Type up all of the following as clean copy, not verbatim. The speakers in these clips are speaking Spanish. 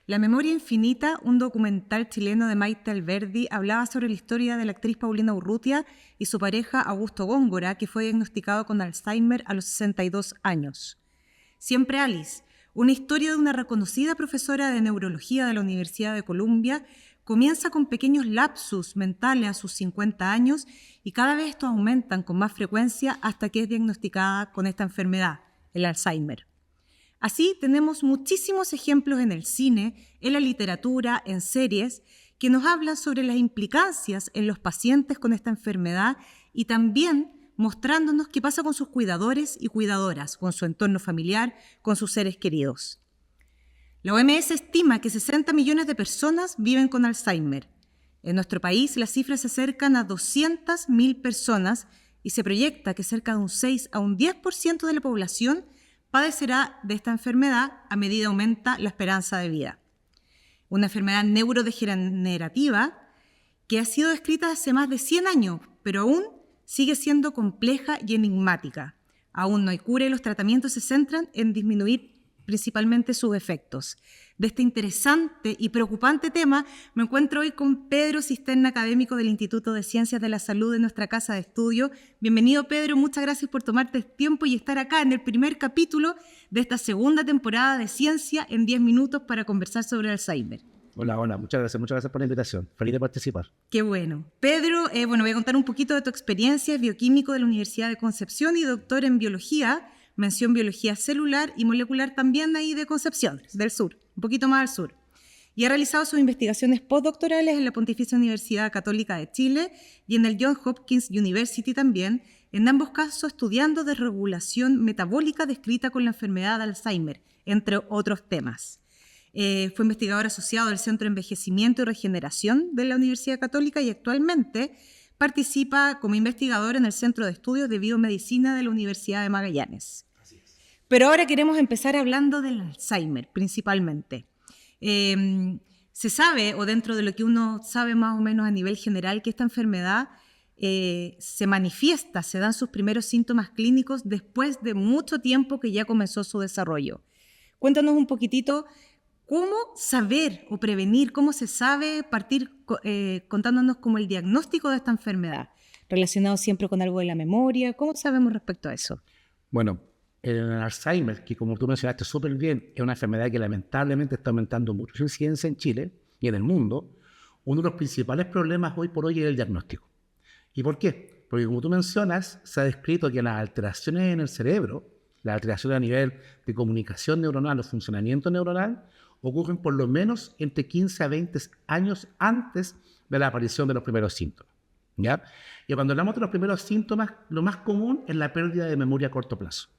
La memoria infinita, un documental chileno de Maite Alberdi, hablaba sobre la historia de la actriz Paulina Urrutia y su pareja Augusto Góngora, que fue diagnosticado con Alzheimer a los 62 años. Siempre Alice, una historia de una reconocida profesora de neurología de la Universidad de Columbia, comienza con pequeños lapsus mentales a sus 50 años y cada vez estos aumentan con más frecuencia hasta que es diagnosticada con esta enfermedad, el Alzheimer. Así tenemos muchísimos ejemplos en el cine, en la literatura, en series, que nos hablan sobre las implicancias en los pacientes con esta enfermedad y también mostrándonos qué pasa con sus cuidadores y cuidadoras, con su entorno familiar, con sus seres queridos. La OMS estima que 60 millones de personas viven con Alzheimer. En nuestro país las cifras se acercan a 200.000 personas y se proyecta que cerca de un 6 a un 10% de la población padecerá de esta enfermedad a medida que aumenta la esperanza de vida. Una enfermedad neurodegenerativa que ha sido descrita hace más de 100 años, pero aún sigue siendo compleja y enigmática. Aún no hay cura y los tratamientos se centran en disminuir principalmente sus efectos. De este interesante y preocupante tema me encuentro hoy con Pedro Cisterna, académico del Instituto de Ciencias de la Salud de nuestra casa de estudio. Bienvenido, Pedro, muchas gracias por tomarte el tiempo y estar acá en el primer capítulo de esta segunda temporada de Ciencia en 10 minutos para conversar sobre Alzheimer. Hola, muchas gracias por la invitación. Feliz de participar. Qué bueno. Pedro, voy a contar un poquito de tu experiencia. Es bioquímico de la Universidad de Concepción y doctor en biología, mención biología celular y molecular también ahí de Concepción, del sur, un poquito más al sur. Y ha realizado sus investigaciones postdoctorales en la Pontificia Universidad Católica de Chile y en el Johns Hopkins University también, en ambos casos estudiando desregulación metabólica descrita con la enfermedad de Alzheimer, entre otros temas. Fue investigador asociado del Centro de Envejecimiento y Regeneración de la Universidad Católica y actualmente participa como investigador en el Centro de Estudios de Biomedicina de la Universidad de Magallanes. Así es. Pero ahora queremos empezar hablando del Alzheimer, principalmente. Se sabe, o dentro de lo que uno sabe más o menos a nivel general, que esta enfermedad se manifiesta, se dan sus primeros síntomas clínicos después de mucho tiempo que ya comenzó su desarrollo. Cuéntanos un poquitito cómo saber o prevenir, cómo se sabe partir contándonos como el diagnóstico de esta enfermedad, relacionado siempre con algo de la memoria. ¿Cómo sabemos respecto a eso? Bueno, el Alzheimer, que como tú mencionaste súper bien, es una enfermedad que lamentablemente está aumentando mucho su incidencia en Chile y en el mundo. Uno de los principales problemas hoy por hoy es el diagnóstico. ¿Y por qué? Porque como tú mencionas, se ha descrito que las alteraciones en el cerebro, las alteraciones a nivel de comunicación neuronal o funcionamiento neuronal, ocurren por lo menos entre 15 a 20 años antes de la aparición de los primeros síntomas, ¿ya? Y cuando hablamos de los primeros síntomas, lo más común es la pérdida de memoria a corto plazo,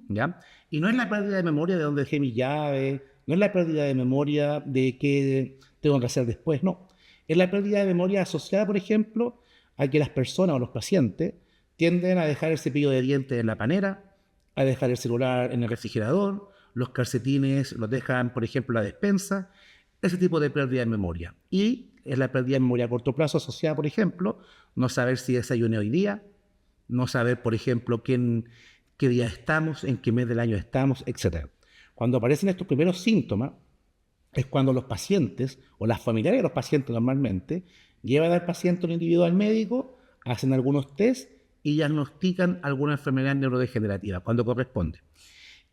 ¿ya? Y no es la pérdida de memoria de dónde dejé mi llave, no es la pérdida de memoria de qué tengo que hacer después, no. Es la pérdida de memoria asociada, por ejemplo, a que las personas o los pacientes tienden a dejar el cepillo de dientes en la panera, a dejar el celular en el refrigerador, los calcetines los dejan, por ejemplo, en la despensa, ese tipo de pérdida de memoria. Y es la pérdida de memoria a corto plazo asociada, por ejemplo, no saber si desayuné hoy día, no saber, por ejemplo, qué día estamos, en qué mes del año estamos, etc. Cuando aparecen estos primeros síntomas, es cuando los pacientes, o las familiares de los pacientes normalmente, llevan al paciente un individuo al médico, hacen algunos test y diagnostican alguna enfermedad neurodegenerativa, cuando corresponde.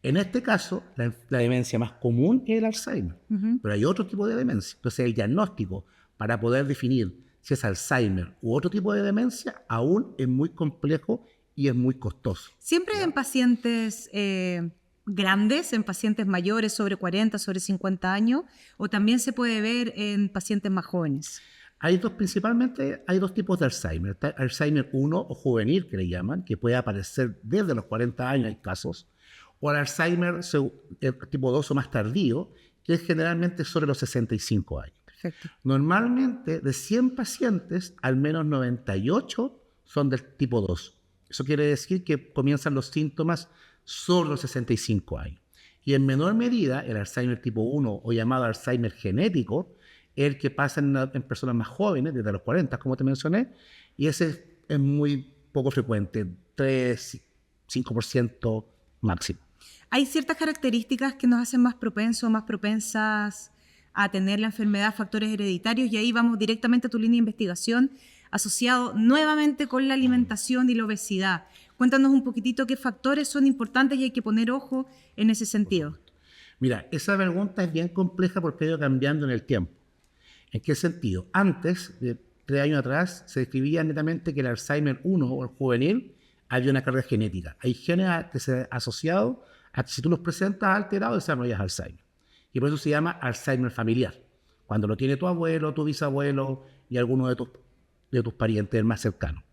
En este caso, la demencia más común es el Alzheimer, pero hay otro tipo de demencia. Entonces, el diagnóstico para poder definir si es Alzheimer u otro tipo de demencia aún es muy complejo y es muy costoso. ¿Siempre en pacientes grandes, en pacientes mayores, sobre 40, sobre 50 años, o también se puede ver en pacientes más jóvenes? Principalmente hay dos tipos de Alzheimer. Está Alzheimer 1 o juvenil, que le llaman, que puede aparecer desde los 40 años, hay casos, o el Alzheimer tipo 2 o más tardío, que es generalmente sobre los 65 años. Perfecto. Normalmente, de 100 pacientes, al menos 98 son del tipo 2. Eso quiere decir que comienzan los síntomas sobre los 65 años. Y en menor medida, el Alzheimer tipo 1 o llamado Alzheimer genético, es el que pasa en personas más jóvenes, desde los 40, como te mencioné, y ese es muy poco frecuente, 3, 5% máximo. ¿Hay ciertas características que nos hacen más propensos o más propensas a tener la enfermedad, factores hereditarios, y ahí vamos directamente a tu línea de investigación asociado nuevamente con la alimentación y la obesidad. Cuéntanos un poquitito qué factores son importantes y hay que poner ojo en ese sentido. Mira, esa pregunta es bien compleja porque ha ido cambiando en el tiempo. ¿En qué sentido? Antes, de 3 años atrás, se describía netamente que el Alzheimer 1 o el juvenil había una carga genética. Hay genes que se han asociado a que si tú los presentas alterados, desarrollas Alzheimer. Y por eso se llama Alzheimer familiar. Cuando lo tiene tu abuelo, tu bisabuelo y alguno de tus parientes más cercanos.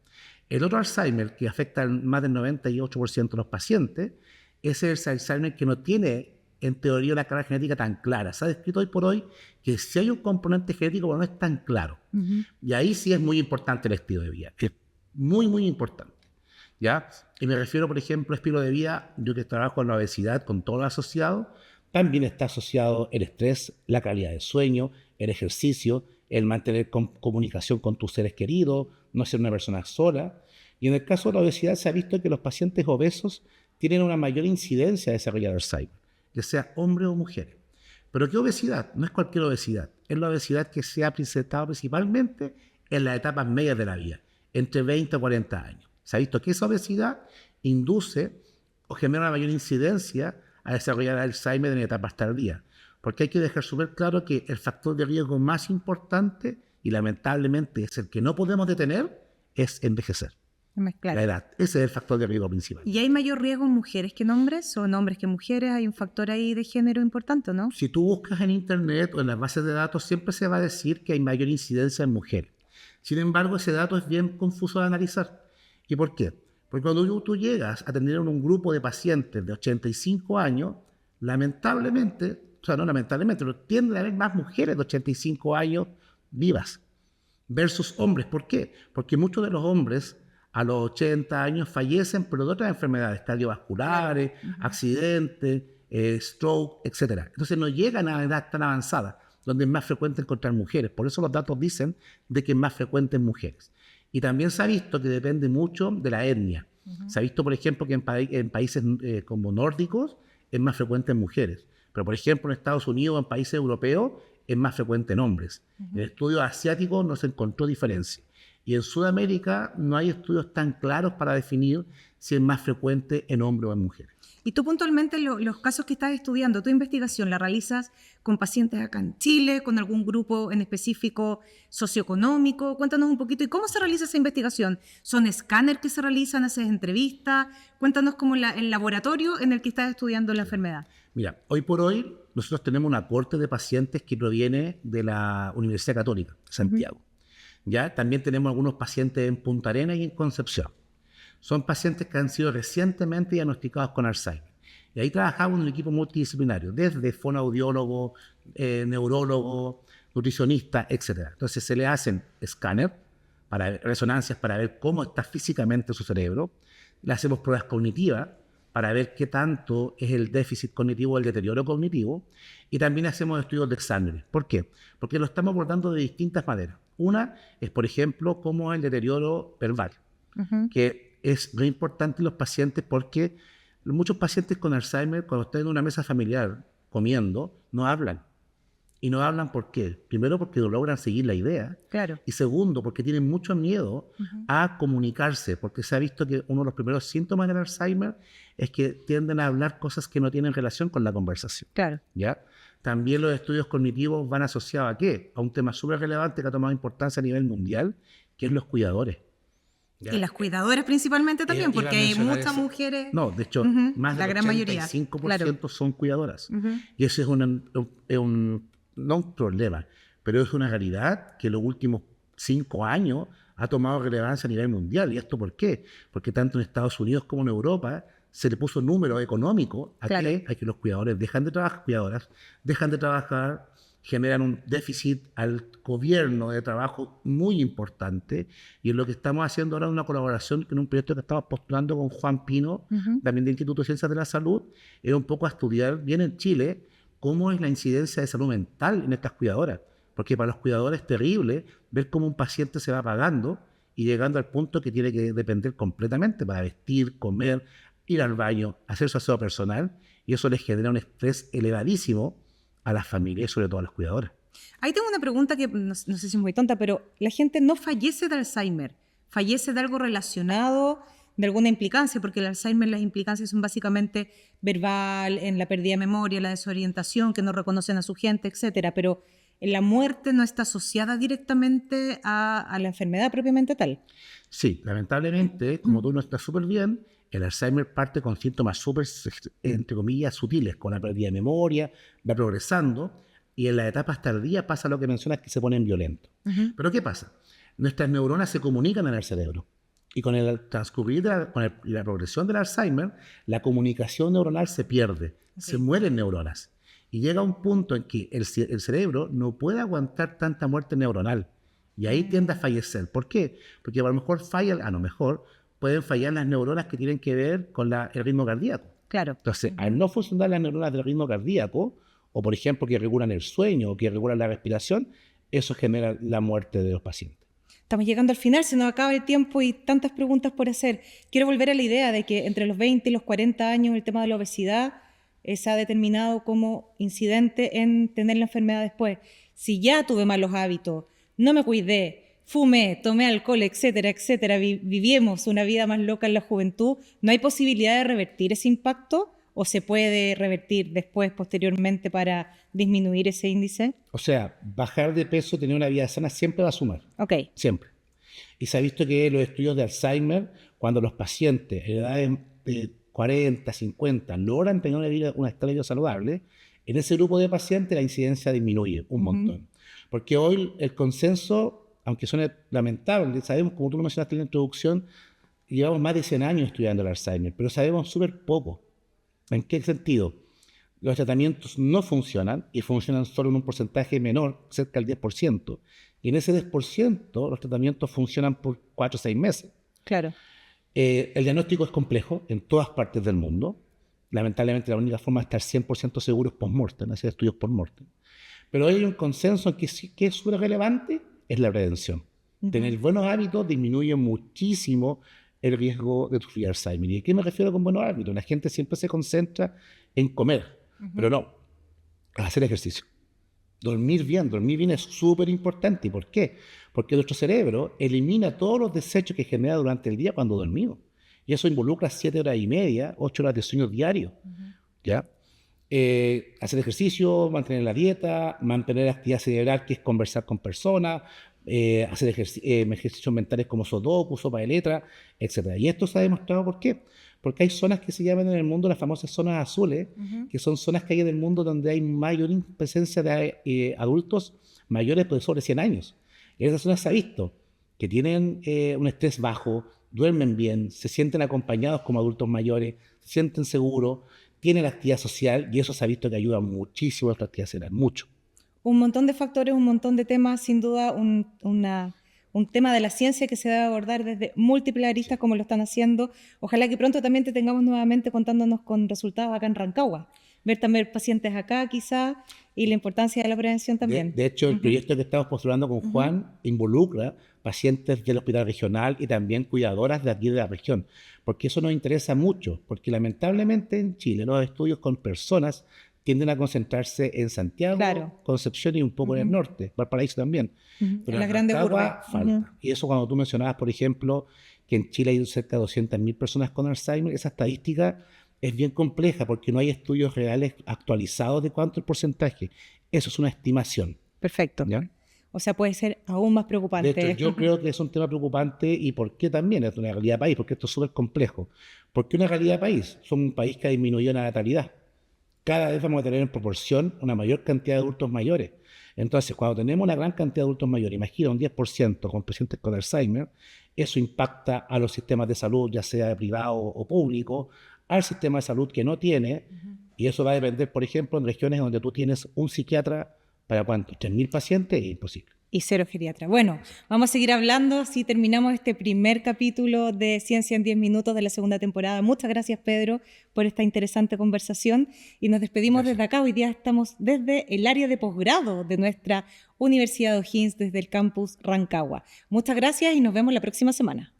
El otro Alzheimer, que afecta al más del 98% de los pacientes, es el Alzheimer que no tiene, en teoría, una carga genética tan clara. Se ha descrito hoy por hoy que si hay un componente genético, pero no es tan claro. Y ahí sí es muy importante el estilo de vida. Es muy, muy importante. ¿Ya? Y me refiero, por ejemplo, al estilo de vida. Yo que trabajo en la obesidad con todo lo asociado, también está asociado el estrés, la calidad del sueño, el ejercicio, el mantener comunicación con tus seres queridos, no ser una persona sola. Y en el caso de la obesidad se ha visto que los pacientes obesos tienen una mayor incidencia de desarrollar Alzheimer, ya sea hombres o mujeres. Pero ¿qué obesidad? No es cualquier obesidad. Es la obesidad que se ha presentado principalmente en las etapas medias de la vida, entre 20 y 40 años. Se ha visto que esa obesidad induce o genera una mayor incidencia a desarrollar Alzheimer en etapas tardías. Porque hay que dejar súper claro que el factor de riesgo más importante, y lamentablemente es el que no podemos detener, es envejecer. Claro. La edad. Ese es el factor de riesgo principal. ¿Y hay mayor riesgo en mujeres que en hombres o en hombres que en mujeres? Hay un factor ahí de género importante, ¿no? Si tú buscas en internet o en las bases de datos, siempre se va a decir que hay mayor incidencia en mujeres. Sin embargo, ese dato es bien confuso de analizar. ¿Y por qué? Porque cuando tú llegas a tener un grupo de pacientes de 85 años, lamentablemente, o sea, no lamentablemente, pero tienden a haber más mujeres de 85 años vivas versus hombres. ¿Por qué? Porque muchos de los hombres a los 80 años fallecen por otras enfermedades cardiovasculares, accidentes, stroke, etc. Entonces no llegan a edad tan avanzada, donde es más frecuente encontrar mujeres. Por eso los datos dicen de que es más frecuente en mujeres. Y también se ha visto que depende mucho de la etnia. Se ha visto, por ejemplo, que en países como nórdicos es más frecuente en mujeres. Pero, por ejemplo, en Estados Unidos o en países europeos es más frecuente en hombres. En estudios asiáticos no se encontró diferencia. Y en Sudamérica no hay estudios tan claros para definir si es más frecuente en hombres o en mujeres. Y tú puntualmente los casos que estás estudiando, tu investigación la realizas con pacientes acá en Chile, con algún grupo en específico socioeconómico. Cuéntanos un poquito, ¿y cómo se realiza esa investigación? ¿Son escáneres que se realizan, haces entrevistas? Cuéntanos cómo el laboratorio en el que estás estudiando la enfermedad. Mira, hoy por hoy nosotros tenemos una cohorte de pacientes que proviene de la Universidad Católica de Santiago. ¿Ya? También tenemos algunos pacientes en Punta Arenas y en Concepción. Son pacientes que han sido recientemente diagnosticados con Alzheimer. Y ahí trabajamos en un equipo multidisciplinario, desde fonoaudiólogo, neurólogo, nutricionista, etc. Entonces se le hacen escáner, resonancias para ver cómo está físicamente su cerebro. Le hacemos pruebas cognitivas para ver qué tanto es el déficit cognitivo o el deterioro cognitivo. Y también hacemos estudios de exámenes. ¿Por qué? Porque lo estamos abordando de distintas maneras. Una es, por ejemplo, cómo es el deterioro verbal, que es muy importante en los pacientes porque muchos pacientes con Alzheimer, cuando están en una mesa familiar comiendo, no hablan. Y no hablan ¿por qué? Primero porque no logran seguir la idea. Claro. Y segundo, porque tienen mucho miedo a comunicarse, porque se ha visto que uno de los primeros síntomas del Alzheimer es que tienden a hablar cosas que no tienen relación con la conversación. Claro. ¿Ya? También los estudios cognitivos van asociados ¿a qué? A un tema súper relevante que ha tomado importancia a nivel mundial, que es los cuidadores. ¿Ya? Y las cuidadoras principmente también, porque hay muchas mujeres. No, de hecho, más del 85% claro. son cuidadoras. Y ese es no un problema, pero es una realidad que en los últimos 5 años ha tomado relevancia a nivel mundial. ¿Y esto por qué? Porque tanto en Estados Unidos como en Europa se le puso número económico a que los cuidadores dejan de trabajar, generan un déficit al gobierno de trabajo muy importante, y es lo que estamos haciendo ahora en una colaboración en un proyecto que estamos postulando con Juan Pino, también del Instituto de Ciencias de la Salud, es un poco a estudiar bien en Chile cómo es la incidencia de salud mental en estas cuidadoras, porque para los cuidadores es terrible ver cómo un paciente se va apagando y llegando al punto que tiene que depender completamente para vestir, comer, ir al baño, hacer su aseo personal, y eso les genera un estrés elevadísimo a las familias y sobre todo a los cuidadores. Ahí tengo una pregunta que no sé si es muy tonta, pero la gente no fallece de Alzheimer, fallece de algo relacionado, de alguna implicancia, porque el Alzheimer, las implicancias son básicamente verbal, en la pérdida de memoria, la desorientación, que no reconocen a su gente, etcétera, pero la muerte no está asociada directamente a la enfermedad propiamente tal. Sí, lamentablemente, como tú no estás súper bien, el Alzheimer parte con síntomas súper, entre comillas, sutiles, con la pérdida de memoria, va progresando, y en las etapas tardías pasa lo que mencionas, que se ponen violentos. Pero ¿qué pasa? Nuestras neuronas se comunican en el cerebro, y con el transcurrir la progresión del Alzheimer, la comunicación neuronal se pierde, se mueren neuronas, y llega un punto en que el cerebro no puede aguantar tanta muerte neuronal, y ahí tiende a fallecer. ¿Por qué? Porque a lo mejor pueden fallar las neuronas que tienen que ver con el ritmo cardíaco. Claro. Entonces, al no funcionar las neuronas del ritmo cardíaco, o por ejemplo que regulan el sueño o que regulan la respiración, eso genera la muerte de los pacientes. Estamos llegando al final, se nos acaba el tiempo y tantas preguntas por hacer. Quiero volver a la idea de que entre los 20 y los 40 años el tema de la obesidad se ha determinado como incidente en tener la enfermedad después. Si ya tuve malos hábitos, no me cuidé, fumé, tomé alcohol, etcétera, etcétera, vivimos una vida más loca en la juventud, ¿no hay posibilidad de revertir ese impacto o se puede revertir después, posteriormente, para disminuir ese índice? O sea, bajar de peso, tener una vida sana, siempre va a sumar. Ok. Siempre. Y se ha visto que los estudios de Alzheimer, cuando los pacientes en edades de 40, 50 logran tener una estilo de vida saludable, en ese grupo de pacientes la incidencia disminuye un montón. Porque hoy el consenso, aunque suene lamentable, sabemos, como tú lo mencionaste en la introducción, llevamos más de 100 años estudiando el Alzheimer, pero sabemos súper poco. ¿En qué sentido? Los tratamientos no funcionan y funcionan solo en un porcentaje menor, cerca del 10%. Y en ese 10% los tratamientos funcionan por 4 o 6 meses. Claro. El diagnóstico es complejo en todas partes del mundo. Lamentablemente la única forma de estar 100% seguro es post-mortem, hacer estudios post-mortem. Pero hay un consenso en que sí, que es súper relevante, es la prevención. Tener buenos hábitos disminuye muchísimo el riesgo de sufrir Alzheimer. ¿Y a qué me refiero con buenos hábitos? La gente siempre se concentra en comer, pero no, hacer ejercicio. Dormir bien es súper importante. ¿Y por qué? Porque nuestro cerebro elimina todos los desechos que genera durante el día cuando dormimos. Y eso involucra 7 horas y media, 8 horas de sueño diario. ¿Ya? Hacer ejercicio, mantener la dieta, mantener actividad cerebral, que es conversar con personas, hacer ejercicios mentales como sudoku, sopa de letra, etc. Y esto se ha demostrado ¿por qué? Porque hay zonas que se llaman en el mundo las famosas zonas azules, que son zonas que hay en el mundo donde hay mayor presencia de adultos mayores de sobre 100 años. En esas zonas se ha visto que tienen un estrés bajo, duermen bien, se sienten acompañados como adultos mayores, se sienten seguros, tienen la actividad social y eso se ha visto que ayuda muchísimo a nuestra actividad cerebral, mucho. Un montón de factores, un montón de temas, sin duda un tema de la ciencia que se debe abordar desde múltiples aristas como lo están haciendo. Ojalá que pronto también te tengamos nuevamente contándonos con resultados acá en Rancagua. Ver también pacientes acá quizá y la importancia de la prevención también. De hecho, el proyecto que estamos postulando con Juan involucra pacientes del hospital regional y también cuidadoras de aquí de la región, porque eso nos interesa mucho, porque lamentablemente en Chile los estudios con personas tienden a concentrarse en Santiago, Concepción y un poco en el norte, Valparaíso también. Pero en las grandes urbes falta. Y eso cuando tú mencionabas, por ejemplo, que en Chile hay cerca de 200.000 personas con Alzheimer, esa estadística es bien compleja porque no hay estudios reales actualizados de cuánto es el porcentaje. Eso es una estimación. Perfecto. ¿Ya? O sea, puede ser aún más preocupante. De hecho, yo creo que es un tema preocupante. ¿Y por qué también? Es una realidad país, porque esto es súper complejo. ¿Por qué una realidad país? Somos un país que ha disminuido la natalidad. Cada vez vamos a tener en proporción una mayor cantidad de adultos mayores. Entonces, cuando tenemos una gran cantidad de adultos mayores, imagina un 10% con pacientes con Alzheimer, eso impacta a los sistemas de salud, ya sea privado o público, al sistema de salud que no tiene, y eso va a depender, por ejemplo, en regiones donde tú tienes un psiquiatra para ¿cuántos? 3.000 pacientes, es imposible. Y 0 geriatra. Bueno, vamos a seguir hablando si terminamos este primer capítulo de Ciencia en 10 minutos de la segunda temporada. Muchas gracias, Pedro, por esta interesante conversación y nos despedimos desde acá. Hoy día estamos desde el área de posgrado de nuestra Universidad de O'Higgins, desde el campus Rancagua. Muchas gracias y nos vemos la próxima semana.